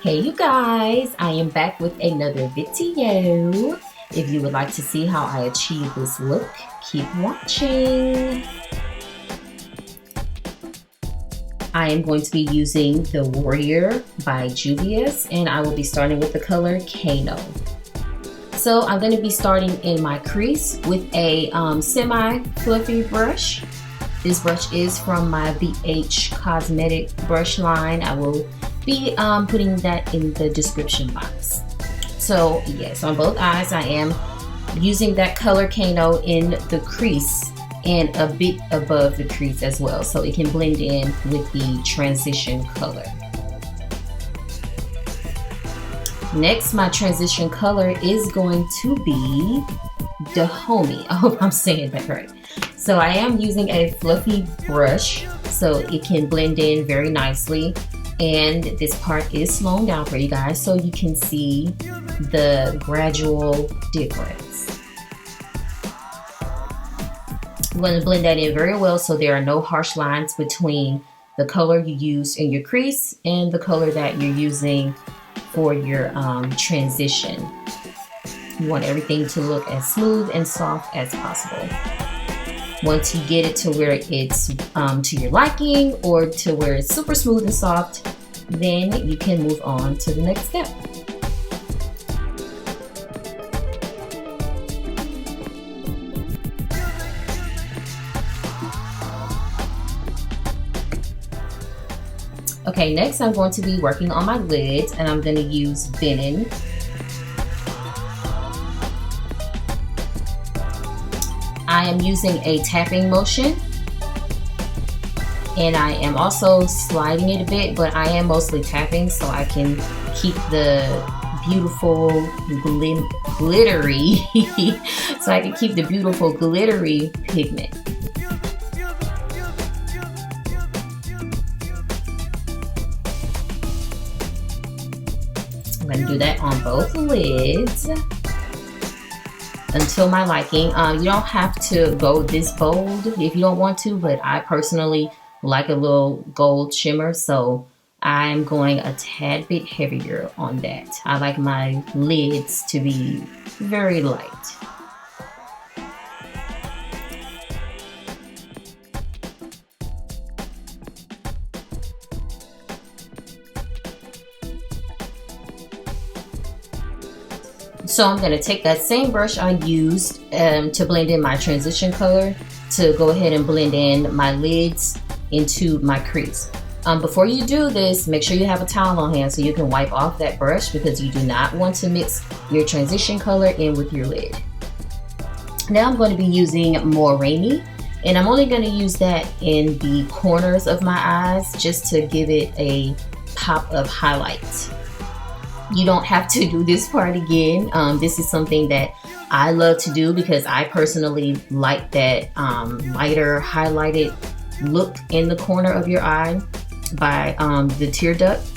Hey you guys, I am back with another video. If you would like to see how I achieve this look, keep watching. I am going to be using the Warrior by Juvia, and I will be starting with the color Kano. So I'm going to be starting in my crease with a semi-fluffy brush. This brush is from my BH Cosmetic brush line. I will be putting that in the description box. So yes, on both eyes I am using that color Kano in the crease and a bit above the crease as well, so it can blend in with the transition color. Next, my transition color is going to be Dahomey. I hope I'm saying that right. So I am using a fluffy brush so it can blend in very nicely. And this part is slowed down for you guys so you can see the gradual difference. I'm going to blend that in very well so there are no harsh lines between the color you use in your crease and the color that you're using for your transition. You want everything to look as smooth and soft as possible. Once you get it to where it's to your liking or to where it's super smooth and soft, then you can move on to the next step. Okay, next I'm going to be working on my lids, and I'm going to use Venom. I am using a tapping motion, and I am also sliding it a bit, but I am mostly tapping so I can keep the beautiful glittery glittery pigment. I'm going to do that on both lids until my liking. You don't have to go this bold if you don't want to, but I personally like a little gold shimmer, so I'm going a tad bit heavier on that. I like my lids to be very light. So I'm going to take that same brush I used to blend in my transition color to go ahead and blend in my lids into my crease. Before you do this, make sure you have a towel on hand so you can wipe off that brush, because you do not want to mix your transition color in with your lid. Now I'm going to be using Morphe, and I'm only going to use that in the corners of my eyes just to give it a pop of highlight. You don't have to do this part again. This is something that I love to do because I personally like that lighter highlighted look in the corner of your eye by the tear duct.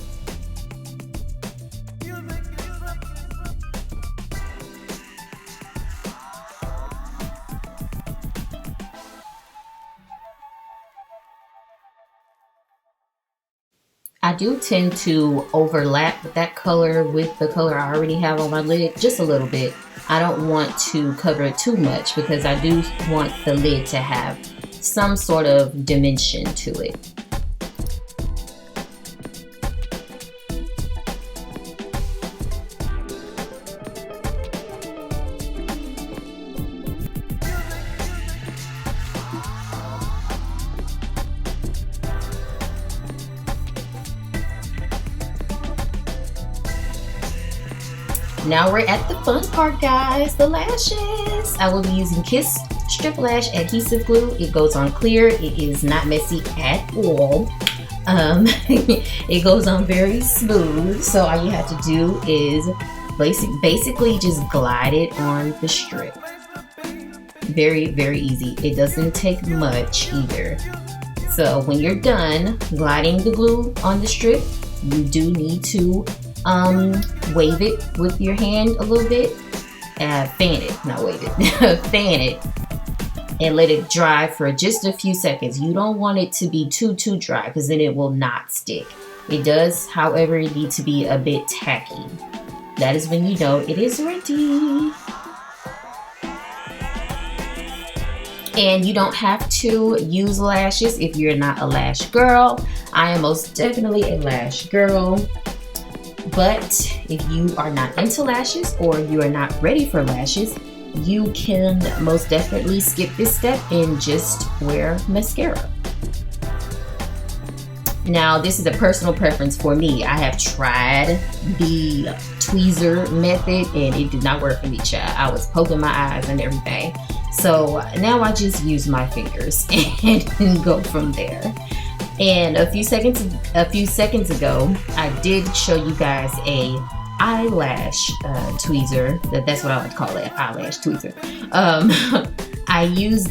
I do tend to overlap that color with the color I already have on my lid just a little bit. I don't want to cover it too much because I do want the lid to have some sort of dimension to it. Now we're at the fun part, guys, the lashes. I will be using Kiss Strip Lash Adhesive Glue. It goes on clear. It is not messy at all. It goes on very smooth. So all you have to do is basically just glide it on the strip. Very, very easy. It doesn't take much either. So when you're done gliding the glue on the strip, you do need to wave it with your hand a little bit, fan it, not wave it, fan it, and let it dry for just a few seconds. You don't want it to be too dry because then it will not stick. It does, however, need to be a bit tacky. That is when you know it is ready. And you don't have to use lashes if you're not a lash girl. I am most definitely a lash girl. But if you are not into lashes or you are not ready for lashes, you can most definitely skip this step and just wear mascara. Now, this is a personal preference for me. I have tried the tweezer method and it did not work for me, child. I was poking my eyes and everything. So now I just use my fingers and go from there. And a few seconds ago, I did show you guys a eyelash tweezer. That's what I would call it, eyelash tweezer. I use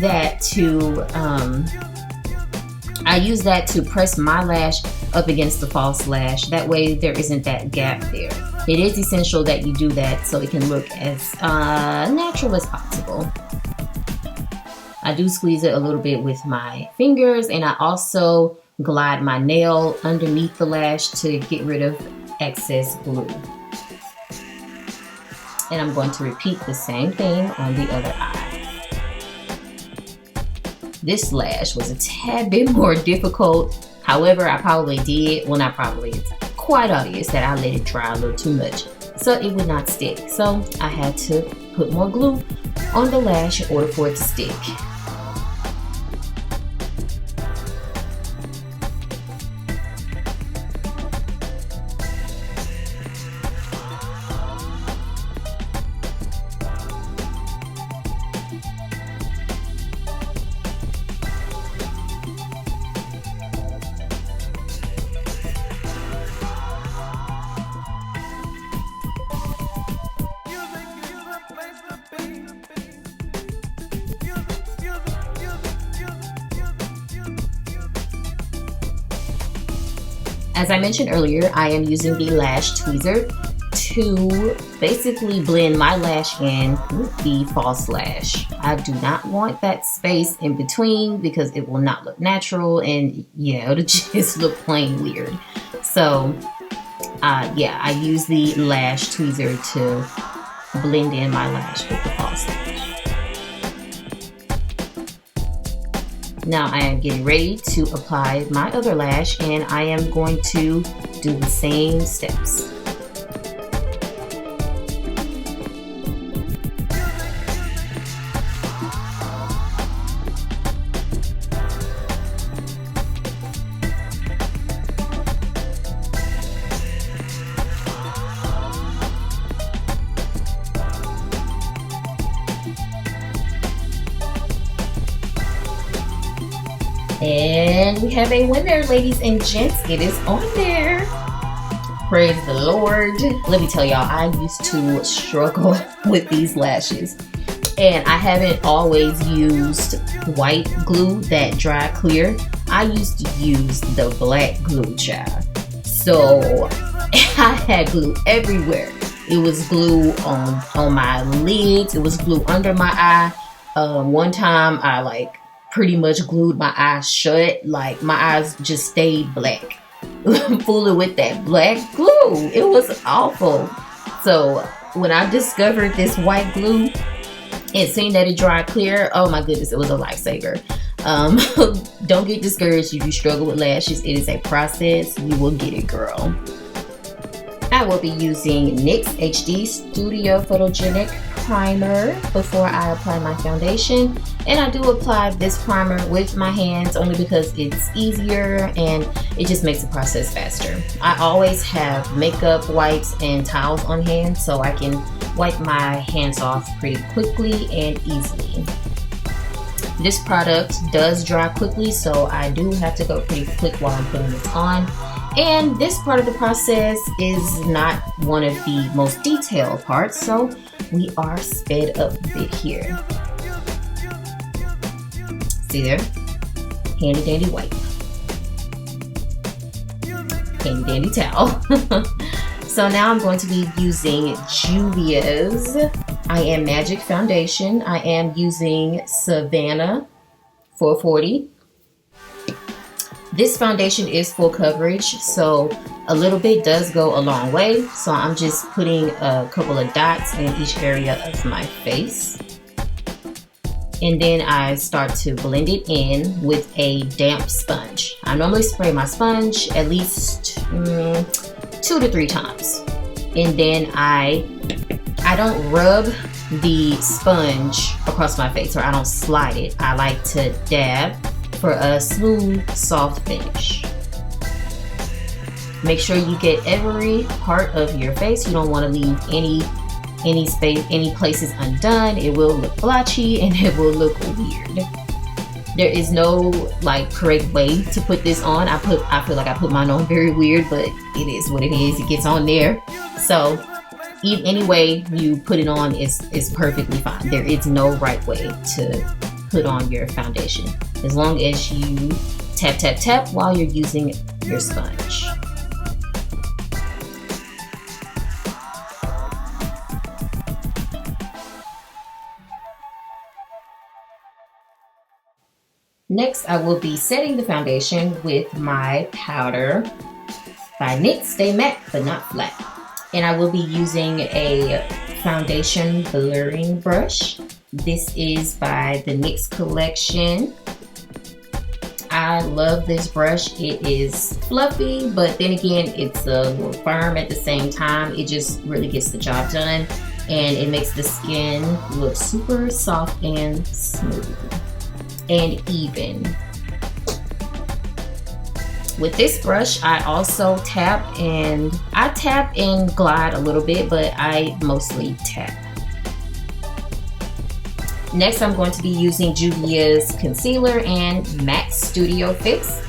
that to press my lash up against the false lash. That way there isn't that gap there. It is essential that you do that so it can look as natural as possible. I do squeeze it a little bit with my fingers, and I also glide my nail underneath the lash to get rid of excess glue. And I'm going to repeat the same thing on the other eye. This lash was a tad bit more difficult. However, I probably did, well, not probably, it's quite obvious that I let it dry a little too much, so it would not stick. So I had to put more glue on the lash in order for it to stick. As I mentioned earlier, I am using the lash tweezer to basically blend my lash in with the false lash. I do not want that space in between because it will not look natural, and yeah, it'll just look plain weird. So yeah, I use the lash tweezer to blend in my lash with the false lash. Now I am getting ready to apply my other lash, and I am going to do the same steps. And we have a winner, ladies and gents. It is on there. Praise the Lord. Let me tell y'all, I used to struggle with these lashes. And I haven't always used white glue that dry clear. I used to use the black glue, child. So I had glue everywhere. It was glue on my lids. It was glue under my eye. One time I pretty much glued my eyes shut. Like my eyes just stayed black. Fooling with that black glue. It was awful. So when I discovered this white glue and seeing that it dried clear, oh my goodness, it was a lifesaver. Don't get discouraged if you struggle with lashes. It is a process. You will get it, girl. I will be using NYX HD Studio Photogenic Primer before I apply my foundation. And I do apply this primer with my hands only because it's easier and it just makes the process faster. I always have makeup wipes and towels on hand so I can wipe my hands off pretty quickly and easily. This product does dry quickly, so I do have to go pretty quick while I'm putting this on. And this part of the process is not one of the most detailed parts, so we are sped up a bit here. See there? Handy dandy wipe. Handy dandy towel. So now I'm going to be using Juvia's I Am Magic Foundation. I am using Savannah 440. This foundation is full coverage, so a little bit does go a long way. So I'm just putting a couple of dots in each area of my face. And then I start to blend it in with a damp sponge. I normally spray my sponge at least 2 to 3 times. And then I don't rub the sponge across my face, or I don't slide it. I like to dab for a smooth, soft finish. Make sure you get every part of your face. You don't want to leave any space, any places undone. It will look blotchy and it will look weird. There is no like correct way to put this on. I feel like I put mine on very weird, but it is what it is. It gets on there. So any way you put it on is perfectly fine. There is no right way to put on your foundation, as long as you tap, tap, tap while you're using your sponge. Next, I will be setting the foundation with my powder by Nyx Stay Matte, but not flat. And I will be using a foundation blurring brush. This is by the Nyx collection. I love this brush. It is fluffy, but then again, it's a little firm at the same time. It just really gets the job done, and it makes the skin look super soft and smooth and even. With this brush, I also tap and glide a little bit, but I mostly tap. Next, I'm going to be using Juvia's concealer and MAC Studio Fix.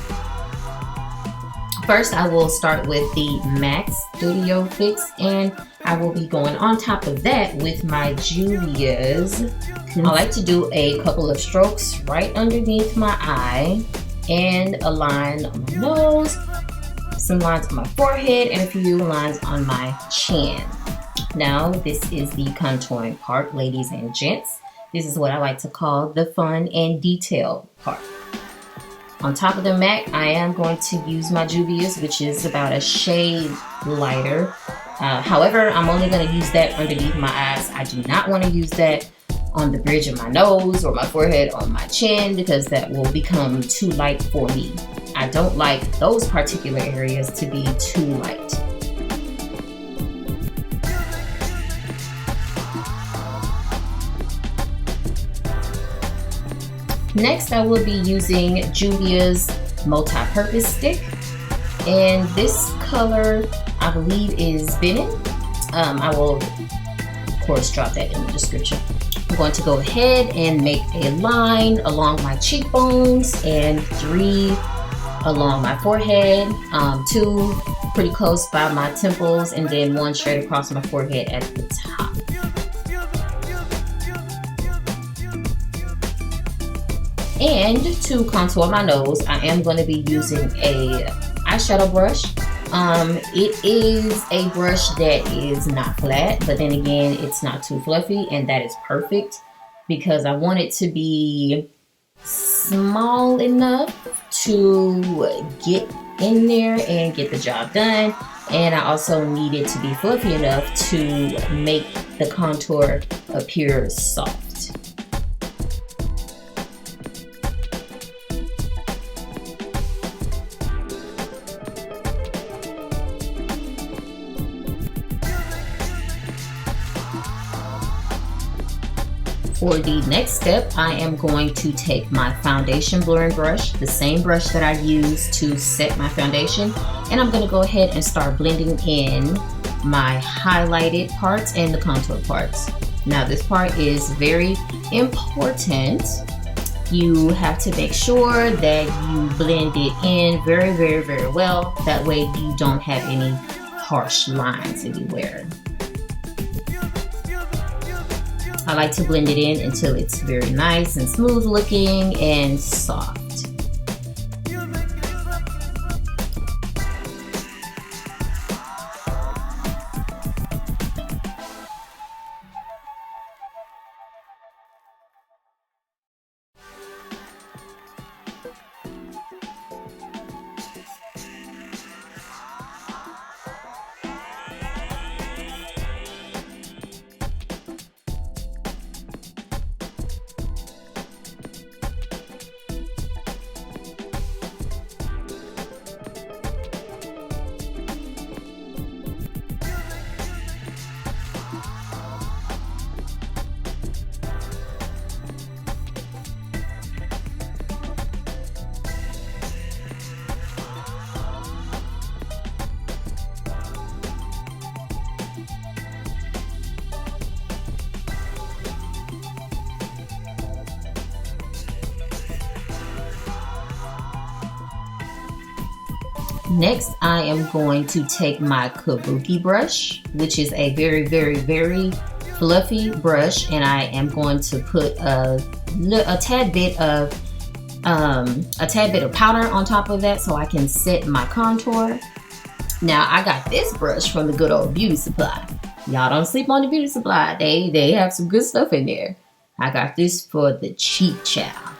First, I will start with the MAC Studio Fix, and I will be going on top of that with my Juvia's. I like to do a couple of strokes right underneath my eye, and a line on my nose, some lines on my forehead, and a few lines on my chin. Now, this is the contouring part, ladies and gents. This is what I like to call the fun and detail part. On top of the MAC, I am going to use my Juvia's, which is about a shade lighter. However, I'm only going to use that underneath my eyes. I do not want to use that on the bridge of my nose or my forehead or my chin, because that will become too light for me. I don't like those particular areas to be too light. Next, I will be using Juvia's multi-purpose stick, and this color I believe is Venom. I will of course drop that in the description. I'm going to go ahead and make a line along my cheekbones and 3 along my forehead, 2 pretty close by my temples, and then 1 straight across my forehead at the top. And to contour my nose, I am going to be using a eyeshadow brush. It is a brush that is not flat, but then again, it's not too fluffy, and that is perfect because I want it to be small enough to get in there and get the job done. And I also need it to be fluffy enough to make the contour appear soft. For the next step, I am going to take my foundation blurring brush, the same brush that I used to set my foundation, and I'm going to go ahead and start blending in my highlighted parts and the contour parts. Now, this part is very important. You have to make sure that you blend it in very, very, very well. That way you don't have any harsh lines anywhere. I like to blend it in until it's very nice and smooth looking and soft. Next, I am going to take my kabuki brush, which is a very, very, very fluffy brush, and I am going to put a tad bit of powder on top of that so I can set my contour. Now, I got this brush from the good old beauty supply. Y'all don't sleep on the beauty supply. They have some good stuff in there. I got this for the cheap child.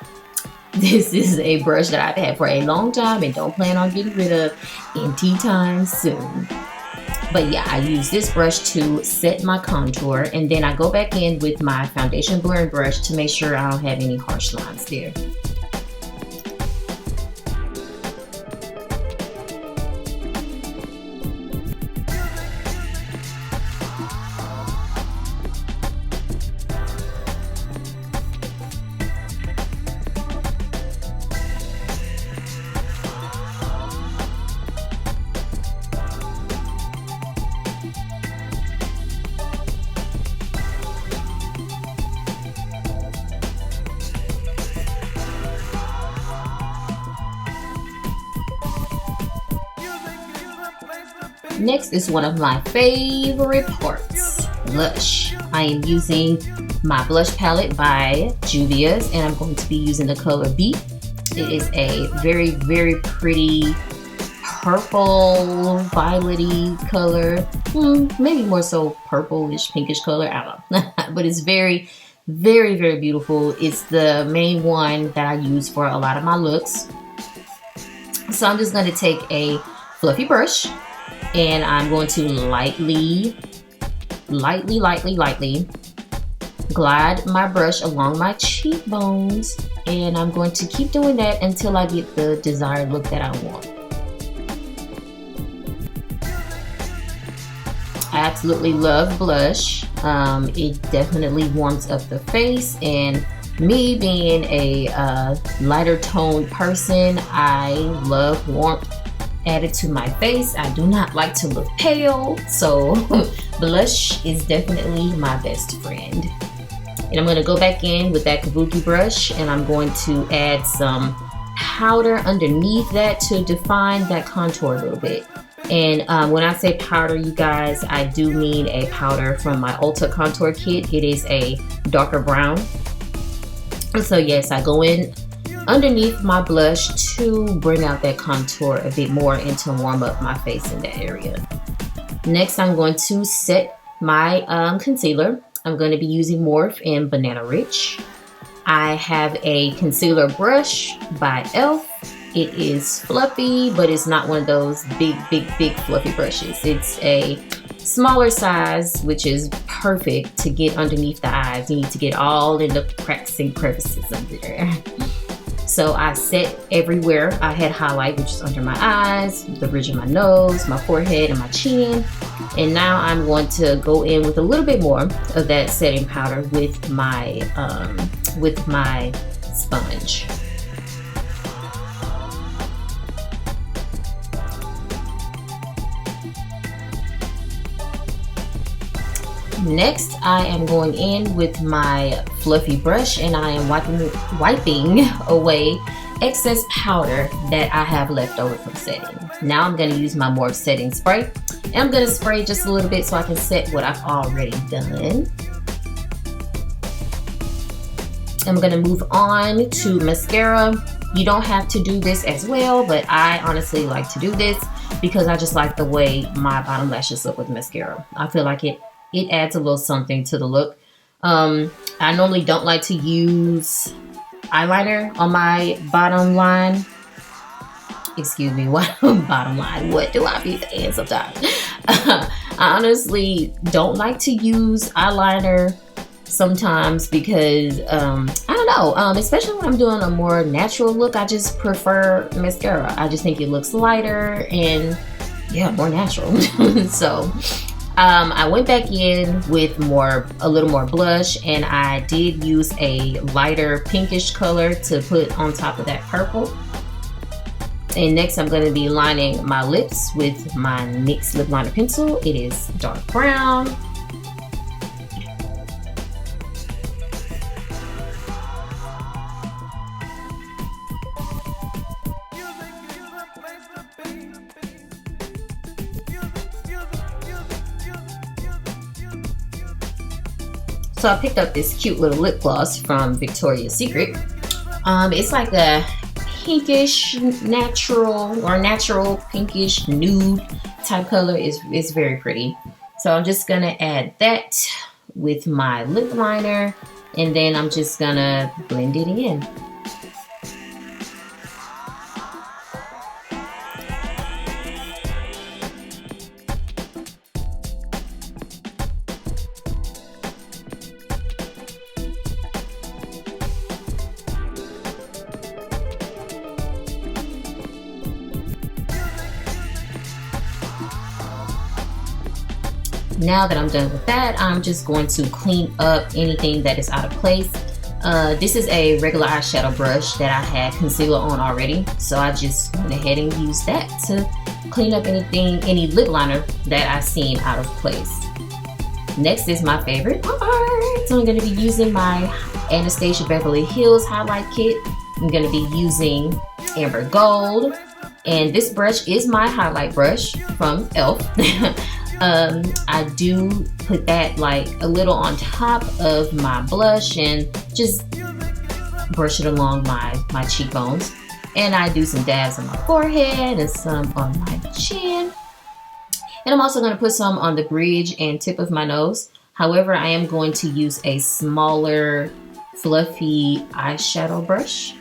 This is a brush that I've had for a long time and don't plan on getting rid of anytime soon. But yeah, I use this brush to set my contour, and then I go back in with my foundation blurring brush to make sure I don't have any harsh lines there. Next is one of my favorite parts, blush. I am using my blush palette by Juvia, and I'm going to be using the color B. It is a very, very pretty purple, violet-y color. Maybe more so purplish, pinkish color, I don't know. But it's very, very, very beautiful. It's the main one that I use for a lot of my looks. So I'm just going to take a fluffy brush, and I'm going to lightly glide my brush along my cheekbones, and I'm going to keep doing that until I get the desired look that I want. I absolutely love blush. It definitely warms up the face, and me being a lighter toned person, I love warmth added to my face. I do not like to look pale, so blush is definitely my best friend. And I'm going to go back in with that kabuki brush, and I'm going to add some powder underneath that to define that contour a little bit. And when I say powder, you guys, I do mean a powder from my Ulta contour kit. It is a darker brown. So yes, I go in underneath my blush to bring out that contour a bit more and to warm up my face in that area. Next, I'm going to set my concealer. I'm going to be using Morphe in Banana Rich. I have a concealer brush by e.l.f. It is fluffy, but it's not one of those big fluffy brushes. It's a smaller size, which is perfect to get underneath the eyes. You need to get all in the cracks and crevices under there. So I set everywhere I had highlight, which is under my eyes, the bridge of my nose, my forehead, and my chin. And now I'm going to go in with a little bit more of that setting powder with my sponge. Next, I am going in with my fluffy brush, and I am wiping away excess powder that I have left over from setting. Now I'm going to use my Morphe setting spray, and I'm going to spray just a little bit so I can set what I've already done. I'm going to move on to mascara. You don't have to do this as well, but I honestly like to do this because I just like the way my bottom lashes look with mascara. I feel like it adds a little something to the look. I normally don't like to use eyeliner on my bottom line. Excuse me, what bottom line? What do I be saying sometimes? I honestly don't like to use eyeliner sometimes because, I don't know, especially when I'm doing a more natural look, I just prefer mascara. I just think it looks lighter and, yeah, more natural. So, I went back in with a little more blush, and I did use a lighter pinkish color to put on top of that purple. And next I'm going to be lining my lips with my NYX lip liner pencil. It is dark brown. So I picked up this cute little lip gloss from Victoria's Secret. It's like a pinkish natural pinkish nude type color. It's very pretty. So I'm just gonna add that with my lip liner, and then I'm just gonna blend it in. Now that I'm done with that, I'm just going to clean up anything that is out of place. This is a regular eyeshadow brush that I had concealer on already, so I just went ahead and used that to clean up any lip liner that I've seen out of place. Next is my favorite part. So I'm going to be using my Anastasia Beverly Hills highlight kit. I'm going to be using Amber Gold, and this brush is my highlight brush from e.l.f. I do put that like a little on top of my blush and just brush it along my cheekbones. And I do some dabs on my forehead and some on my chin. And I'm also going to put some on the bridge and tip of my nose. However, I am going to use a smaller fluffy eyeshadow brush,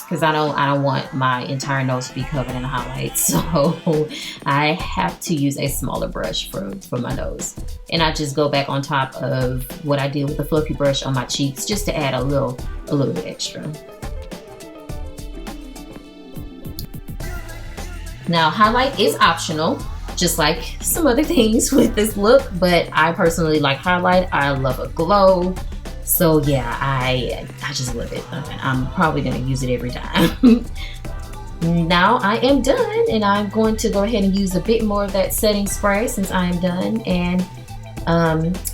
because I don't want my entire nose to be covered in highlights, so I have to use a smaller brush for my nose. And I just go back on top of what I did with the fluffy brush on my cheeks, just to add a little bit extra. Now, highlight is optional, just like some other things with this look, but I personally like highlight. I love a glow. So yeah, I just love it. I'm probably gonna use it every time. Now I am done, and I'm going to go ahead and use a bit more of that setting spray since I am done. And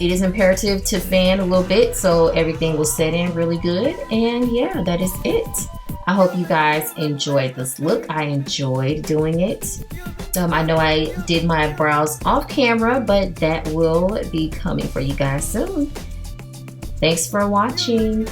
it is imperative to fan a little bit so everything will set in really good. And yeah, that is it. I hope you guys enjoyed this look. I enjoyed doing it. I know I did my brows off camera, but that will be coming for you guys soon. Thanks for watching.